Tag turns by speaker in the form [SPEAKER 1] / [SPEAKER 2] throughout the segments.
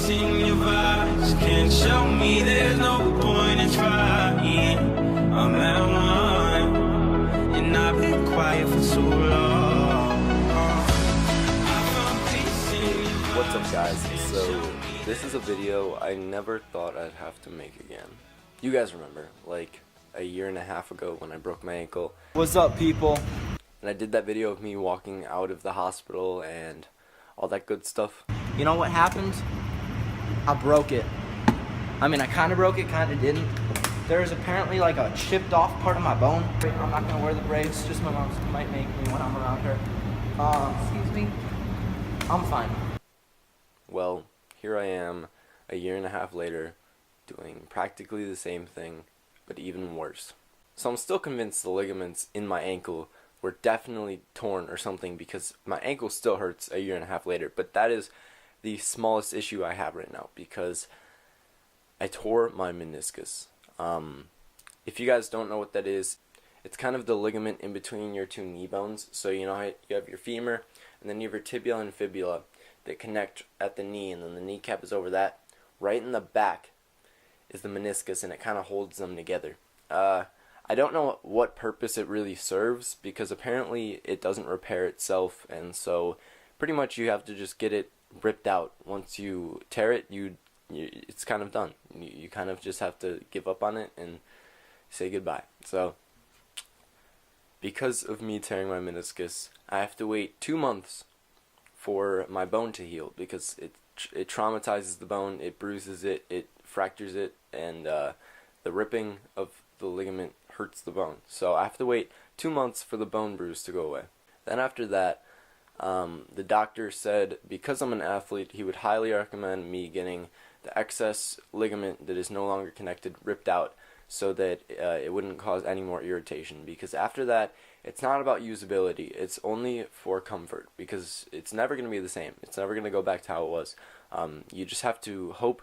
[SPEAKER 1] piecing your vibes. Can't show me there's no point in trying. I'm at one, and I've been quiet for too long.
[SPEAKER 2] What's up, guys? So this is a video I never thought I'd have to make again. You guys remember, like a year and a half ago when I broke my ankle.
[SPEAKER 3] What's up, people?
[SPEAKER 2] And I did that video of me walking out of the hospital and all that good stuff.
[SPEAKER 3] You know what happened? I broke it. I mean, I kind of broke it, kind of didn't. There's apparently like a chipped off part of my bone. I'm not gonna wear the brace, just my mom might make me when I'm around her. Excuse me. I'm fine.
[SPEAKER 2] Well, here I am, a year and a half later, doing practically the same thing, but even worse. So I'm still convinced the ligaments in my ankle were definitely torn or something, because my ankle still hurts a year and a half later, but that is the smallest issue I have right now, because I tore my meniscus. If you guys don't know what that is, it's kind of the ligament in between your two knee bones. So you know how you have your femur, and then you have your tibia and fibula that connect at the knee, and then the kneecap is over that. Right in the back is the meniscus, and it kind of holds them together. I don't know what purpose it really serves, because apparently it doesn't repair itself, and so pretty much you have to just get it ripped out. Once you tear it, it's kind of done. You kind of just have to give up on it and say goodbye. So because of me tearing my meniscus, I have to wait 2 months for my bone to heal, because it traumatizes the bone, it bruises it, it fractures it, and the ripping of the ligament hurts the bone. So I have to wait 2 months for the bone bruise to go away. Then after that, the doctor said because I'm an athlete, he would highly recommend me getting the excess ligament that is no longer connected ripped out, so that it wouldn't cause any more irritation, because after that it's not about usability, it's only for comfort, because it's never going to be the same. It's never going to go back to how it was. You just have to hope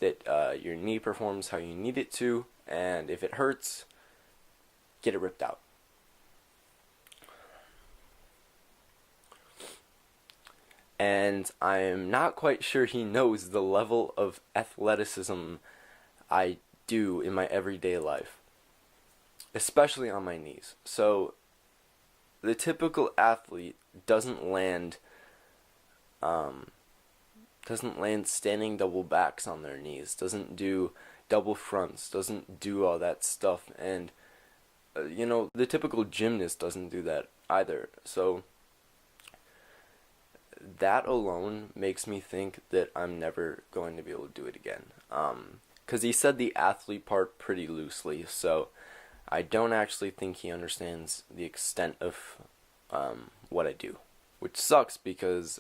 [SPEAKER 2] that your knee performs how you need it to, and if it hurts, get it ripped out. And I'm not quite sure he knows the level of athleticism I do in my everyday life, especially on my knees. So the typical athlete doesn't land standing double backs on their knees, doesn't do double fronts, doesn't do all that stuff, and you know, the typical gymnast doesn't do that either. So that alone makes me think that I'm never going to be able to do it again. Because he said the athlete part pretty loosely, so I don't actually think he understands the extent of what I do. Which sucks, because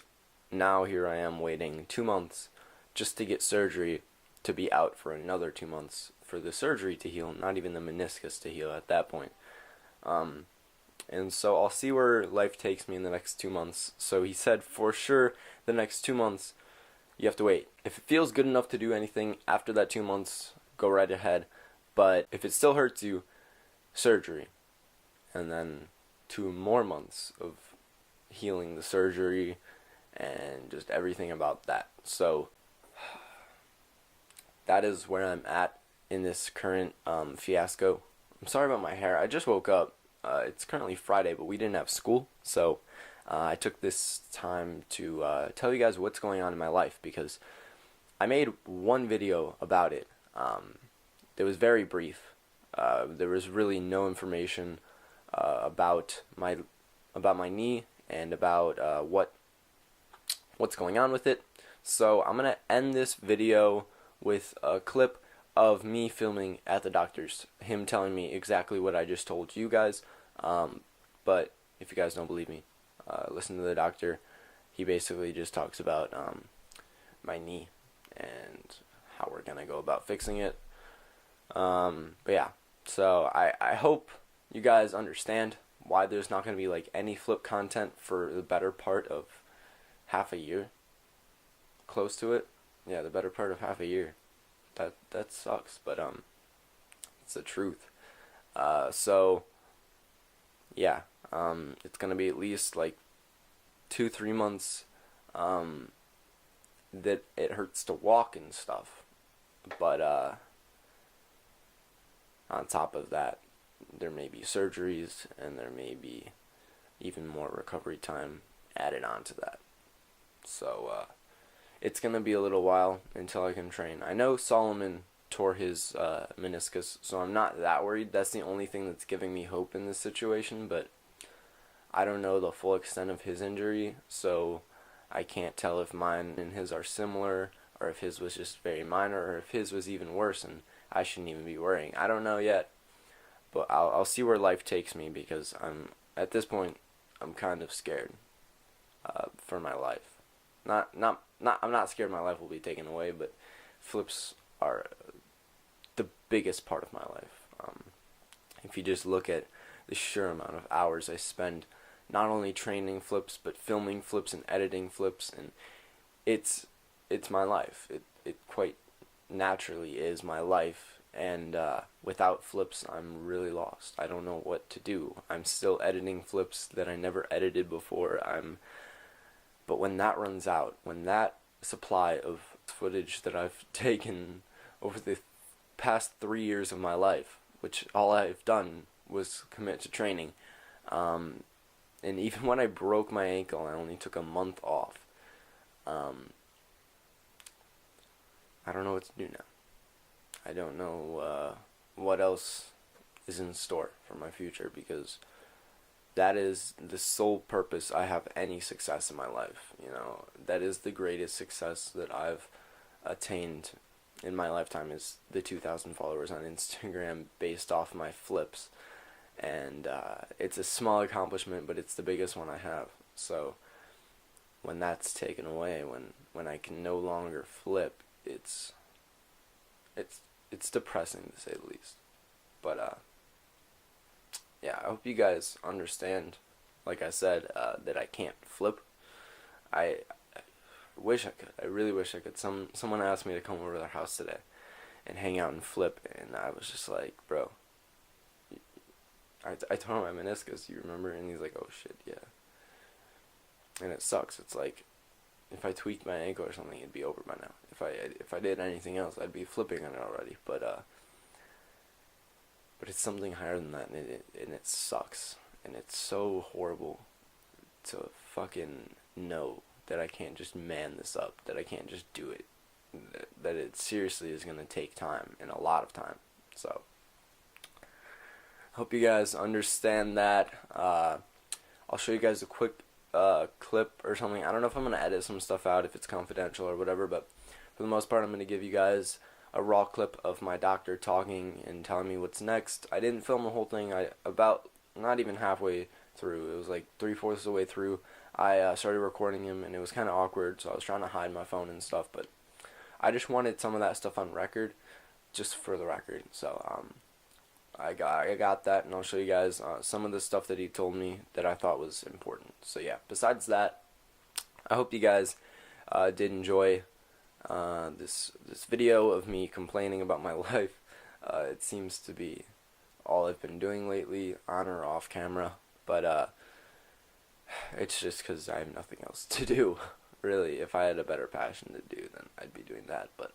[SPEAKER 2] now here I am waiting 2 months just to get surgery, to be out for another 2 months for the surgery to heal, not even the meniscus to heal at that point. And so I'll see where life takes me in the next 2 months. So he said for sure the next 2 months you have to wait. If it feels good enough to do anything after that 2 months, go right ahead. But if it still hurts you, surgery. And then 2 more months of healing the surgery and just everything about that. So that is where I'm at in this current fiasco. I'm sorry about my hair. I just woke up. It's currently Friday, but we didn't have school, so I took this time to tell you guys what's going on in my life, because I made one video about it. It was very brief. There was really no information about my knee and about what's going on with it. So I'm gonna end this video with a clip of me filming at the doctor's, him telling me exactly what I just told you guys. But if you guys don't believe me, listen to the doctor. He basically just talks about my knee and how we're gonna go about fixing it. But yeah, so I hope you guys understand why there's not gonna be like any flip content for the better part of half a year. Close to it. Yeah, the better part of half a year. That sucks, but it's the truth. So yeah, it's gonna be at least like 2-3 months that it hurts to walk and stuff. But on top of that, there may be surgeries, and there may be even more recovery time added on to that. So it's going to be a little while until I can train. I know Solomon tore his meniscus, so I'm not that worried. That's the only thing that's giving me hope in this situation, but I don't know the full extent of his injury, so I can't tell if mine and his are similar, or if his was just very minor, or if his was even worse and I shouldn't even be worrying. I don't know yet, but I'll see where life takes me, because at this point I'm kind of scared for my life. I'm not scared my life will be taken away, but flips are the biggest part of my life. If you just look at the sheer amount of hours I spend not only training flips, but filming flips and editing flips, and it's my life. It quite naturally is my life, and without flips I'm really lost. I don't know what to do. I'm still editing flips that I never edited before. But when that runs out, when that supply of footage that I've taken over the past 3 years of my life, which all I've done was commit to training, and even when I broke my ankle, I only took a month off. I don't know what to do now. I don't know what else is in store for my future, because that is the sole purpose I have any success in my life. You know, that is the greatest success that I've attained in my lifetime, is the 2,000 followers on Instagram based off my flips. And it's a small accomplishment, but it's the biggest one I have. So when that's taken away, when I can no longer flip, it's depressing, to say the least. But yeah, I hope you guys understand, like I said, that I can't flip. I wish I could. I really wish I could. Someone asked me to come over to their house today and hang out and flip, and I was just like, bro, I tore my meniscus, you remember? And he's like, oh shit, yeah. And it sucks. It's like, if I tweaked my ankle or something, it'd be over by now. If I did anything else, I'd be flipping on it already. But it's something higher than that, and it sucks. And it's so horrible to fucking know that I can't just man this up, that I can't just do it, that it seriously is going to take time, and a lot of time. So hope you guys understand that. I'll show you guys a quick clip or something. I don't know if I'm going to edit some stuff out if it's confidential or whatever, but for the most part I'm going to give you guys a raw clip of my doctor talking and telling me what's next. I didn't film the whole thing. About not even halfway through, it was like 3/4 of the way through, I started recording him, and it was kind of awkward, so I was trying to hide my phone and stuff, but I just wanted some of that stuff on record, just for the record. So I got that, and I'll show you guys some of the stuff that he told me that I thought was important. So yeah, besides that, I hope you guys did enjoy this video of me complaining about my life. It seems to be all I've been doing lately, on or off camera, but it's just because I have nothing else to do. Really, if I had a better passion to do, then I'd be doing that, but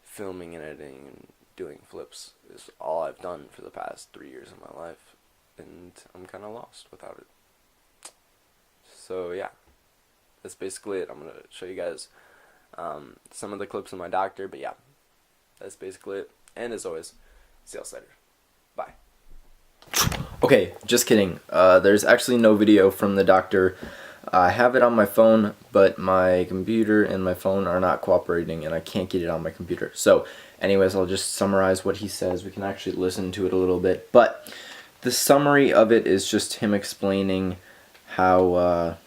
[SPEAKER 2] filming and editing and doing flips is all I've done for the past 3 years of my life, and I'm kind of lost without it. So yeah, that's basically it. I'm going to show you guys some of the clips of my doctor, but yeah, that's basically it. And as always, see y'all later. Bye. Okay, just kidding. There's actually no video from the doctor. I have it on my phone, but my computer and my phone are not cooperating, and I can't get it on my computer. So anyways, I'll just summarize what he says. We can actually listen to it a little bit, but the summary of it is just him explaining how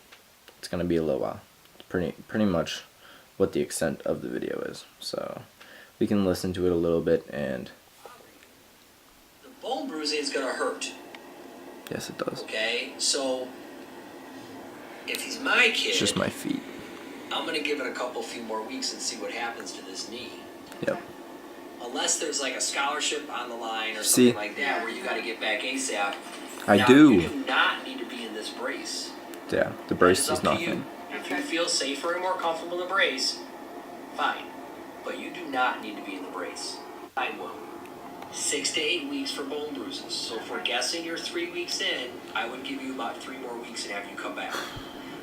[SPEAKER 2] it's going to be a little while. Pretty much what the extent of the video is. So we can listen to it a little bit. And
[SPEAKER 4] the bone bruising is going to hurt.
[SPEAKER 2] Yes, it does.
[SPEAKER 4] Okay, so if he's my kid,
[SPEAKER 2] it's just my feet.
[SPEAKER 4] I'm going to give it a few more weeks and see what happens to this knee.
[SPEAKER 2] Yep.
[SPEAKER 4] Unless there's like a scholarship on the line or something like that where you got to get back ASAP.
[SPEAKER 2] I do.
[SPEAKER 4] You do not need to be in this brace.
[SPEAKER 2] Yeah, the brace is nothing.
[SPEAKER 4] If you feel safer and more comfortable in the brace, fine. But you do not need to be in the brace. I will. 6 to 8 weeks for bone bruises. So if we're guessing you're 3 weeks in, I would give you about 3 more weeks and have you come back.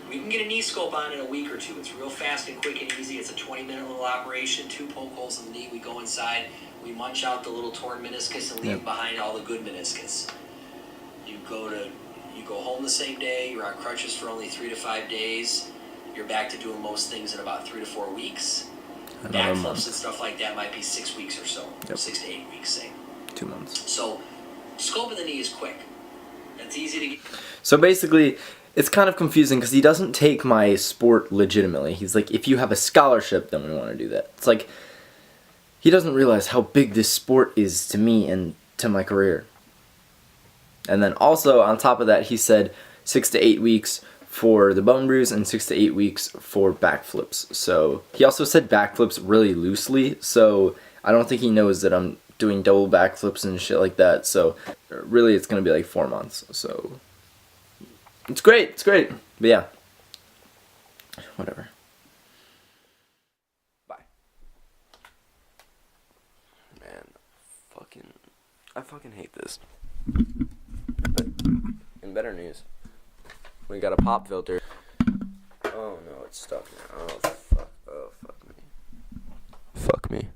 [SPEAKER 4] We can get a knee scope on in a week or two. It's real fast and quick and easy. It's a 20-minute little operation, 2 poke holes in the knee. We go inside, we munch out the little torn meniscus and leave behind all the good meniscus. You go home the same day. You're on crutches for only 3 to 5 days. You're back to doing most things in about 3 to 4 weeks. Backflips and stuff like that might be 6 weeks or so. 6 to 8 weeks, say.
[SPEAKER 2] 2 months.
[SPEAKER 4] So, scope of the knee is quick. It's easy to get.
[SPEAKER 3] So basically, it's kind of confusing because he doesn't take my sport legitimately. He's like, if you have a scholarship, then we want to do that. It's like, he doesn't realize how big this sport is to me and to my career. And then also, on top of that, he said 6 to 8 weeks for the bone bruise and 6 to 8 weeks for backflips. So he also said backflips really loosely, so I don't think he knows that I'm doing double backflips and shit like that. So really, it's gonna be like 4 months. So it's great, it's great. But yeah, whatever.
[SPEAKER 2] Bye. Man, I fucking hate this. But in better news, we got a pop filter. Oh no, it's stuck now. Oh fuck me. Fuck me.